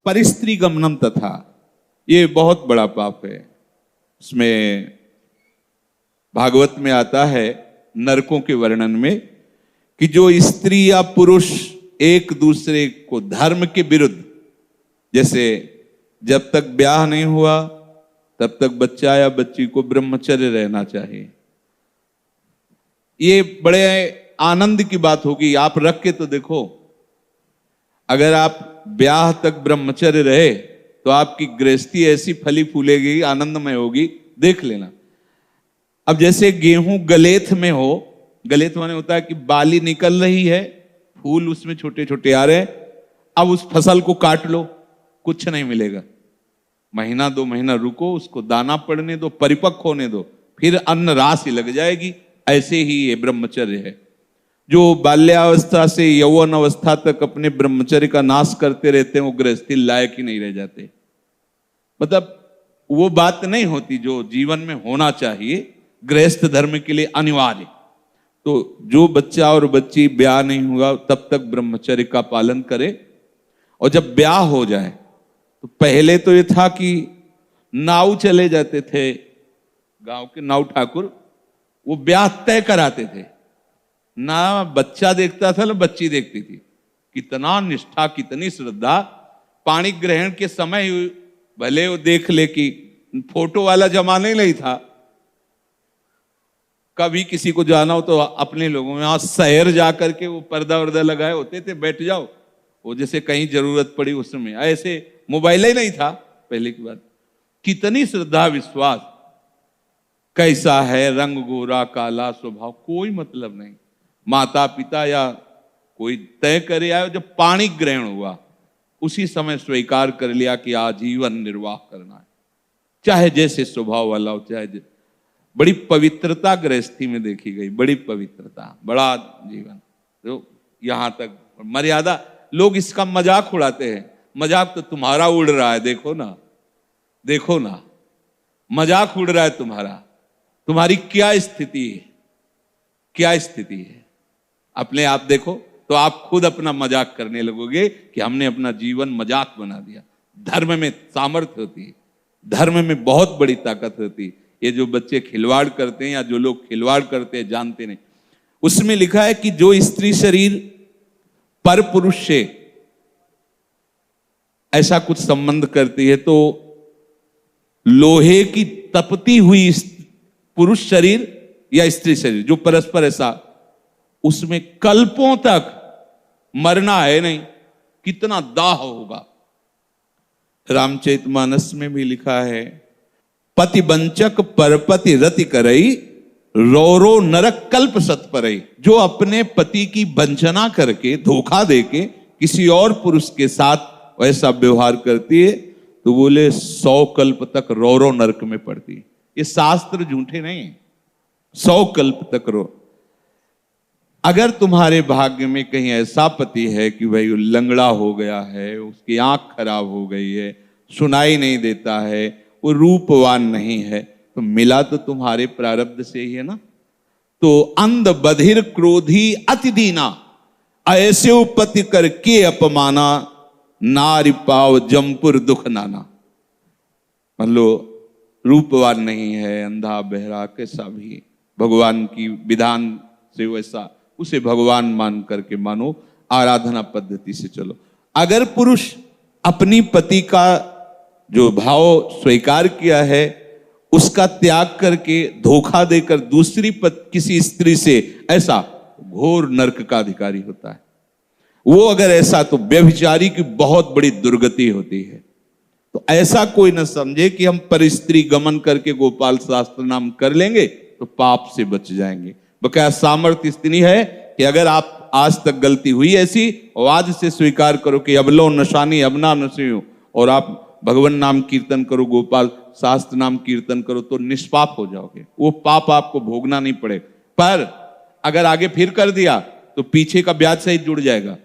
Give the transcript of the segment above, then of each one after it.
परिस्त्री गमनम तथा, ये बहुत बड़ा पाप है। उसमें भागवत में आता है नरकों के वर्णन में कि जो स्त्री या पुरुष एक दूसरे को धर्म के विरुद्ध, जैसे जब तक ब्याह नहीं हुआ तब तक बच्चा या बच्ची को ब्रह्मचर्य रहना चाहिए। ये बड़े आनंद की बात होगी, आप रख के तो देखो। अगर आप ब्याह तक ब्रह्मचर्य रहे तो आपकी गृहस्थी ऐसी फली फूलेगी, आनंदमय होगी, देख लेना। अब जैसे गेहूं गलेथ में हो, गलेथ माने होता है कि बाली निकल रही है, फूल उसमें छोटे छोटे आ रहे हैं, अब उस फसल को काट लो, कुछ नहीं मिलेगा। महीना 2 महीना रुको, उसको दाना पड़ने दो, परिपक्व होने दो, फिर अन्न राशि लग जाएगी। ऐसे ही ये ब्रह्मचर्य है। जो बाल्यावस्था से यौवन अवस्था तक अपने ब्रह्मचर्य का नाश करते रहते हैं, वो गृहस्थी लायक ही नहीं रह जाते। मतलब वो बात नहीं होती जो जीवन में होना चाहिए, गृहस्थ धर्म के लिए अनिवार्य। तो जो बच्चा और बच्ची ब्याह नहीं हुआ तब तक ब्रह्मचर्य का पालन करे, और जब ब्याह हो जाए तो पहले तो ये था कि नाव चले जाते थे, गांव के नाव ठाकुर, वो ब्याह तय कराते थे। ना बच्चा देखता था ना बच्ची देखती थी। कितना निष्ठा, कितनी श्रद्धा। पाणी ग्रहण के समय भले वो देख ले कि फोटो वाला जमाना ही नहीं था, कभी किसी को जाना हो तो अपने लोगों में यहाँ शहर जाकर के वो पर्दा वर्दा लगाए होते थे, बैठ जाओ, वो जैसे कहीं जरूरत पड़ी उस समय। ऐसे मोबाइल ही नहीं था पहले की बात। कितनी श्रद्धा विश्वास, कैसा है रंग, गोरा काला, स्वभाव, कोई मतलब नहीं। माता पिता या कोई तय करे आए, जब पाणी ग्रहण हुआ उसी समय स्वीकार कर लिया कि आजीवन निर्वाह करना है, चाहे जैसे स्वभाव वाला हो, चाहे। बड़ी पवित्रता गृहस्थी में देखी गई, बड़ी पवित्रता, बड़ा जीवन। तो यहां तक मर्यादा, लोग इसका मजाक उड़ाते हैं। मजाक तो तुम्हारा उड़ रहा है, देखो ना, देखो ना, मजाक उड़ रहा है तुम्हारा। तुम्हारी क्या स्थिति है, क्या स्थिति है, अपने आप देखो तो आप खुद अपना मजाक करने लगोगे कि हमने अपना जीवन मजाक बना दिया। धर्म में सामर्थ्य होती है, धर्म में बहुत बड़ी ताकत होती है। ये जो बच्चे खिलवाड़ करते हैं या जो लोग खिलवाड़ करते हैं जानते नहीं। उसमें लिखा है कि जो स्त्री शरीर पर पुरुष से ऐसा कुछ संबंध करती है तो लोहे की तपती हुई पुरुष शरीर या स्त्री शरीर जो परस्पर ऐसा, उसमें कल्पों तक मरना है नहीं। कितना दाह होगा। रामचरितमानस में भी लिखा है, पति वंचक परपति रति करई, रौरो नरक कल्प सत परई। जो अपने पति की वंचना करके, धोखा देके किसी और पुरुष के साथ ऐसा व्यवहार करती है तो बोले 100 कल्प तक रौरो नरक में पड़ती है। ये शास्त्र झूठे नहीं, 100 कल्प तक रो। अगर तुम्हारे भाग्य में कहीं ऐसा पति है कि भाई लंगड़ा हो गया है, उसकी आंख खराब हो गई है, सुनाई नहीं देता है, वो रूपवान नहीं है, तो मिला तो तुम्हारे प्रारब्ध से ही है ना। तो अंध बधिर क्रोधी अति दीना, ऐसे उपति करके अपमाना, नारी पाव जमपुर दुख नाना। मान लो रूपवान नहीं है, अंधा बहरा, कैसा भी भगवान की विधान से वैसा, उसे भगवान मान करके मानो, आराधना पद्धति से चलो। अगर पुरुष अपनी पति का जो भाव स्वीकार किया है उसका त्याग करके धोखा देकर दूसरी किसी स्त्री से, ऐसा घोर नरक का अधिकारी होता है वो। अगर ऐसा, तो व्यभिचारी की बहुत बड़ी दुर्गति होती है। तो ऐसा कोई न समझे कि हम पर स्त्री गमन करके गोपाल शास्त्र नाम कर लेंगे तो पाप से बच जाएंगे। बकाया सामर्थ्य इतनी है कि अगर आप आज तक गलती हुई ऐसी, और आज से स्वीकार करो कि अब लो नशानी अब ना नशे, और आप भगवान नाम कीर्तन करो, गोपाल शास्त्र नाम कीर्तन करो, तो निष्पाप हो जाओगे। वो पाप आपको भोगना नहीं पड़े। पर अगर आगे फिर कर दिया तो पीछे का ब्याज सहित जुड़ जाएगा।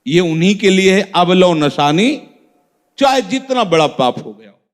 ये उन्हीं के लिए है, अब लो नशानी, चाहे जितना बड़ा पाप हो गया।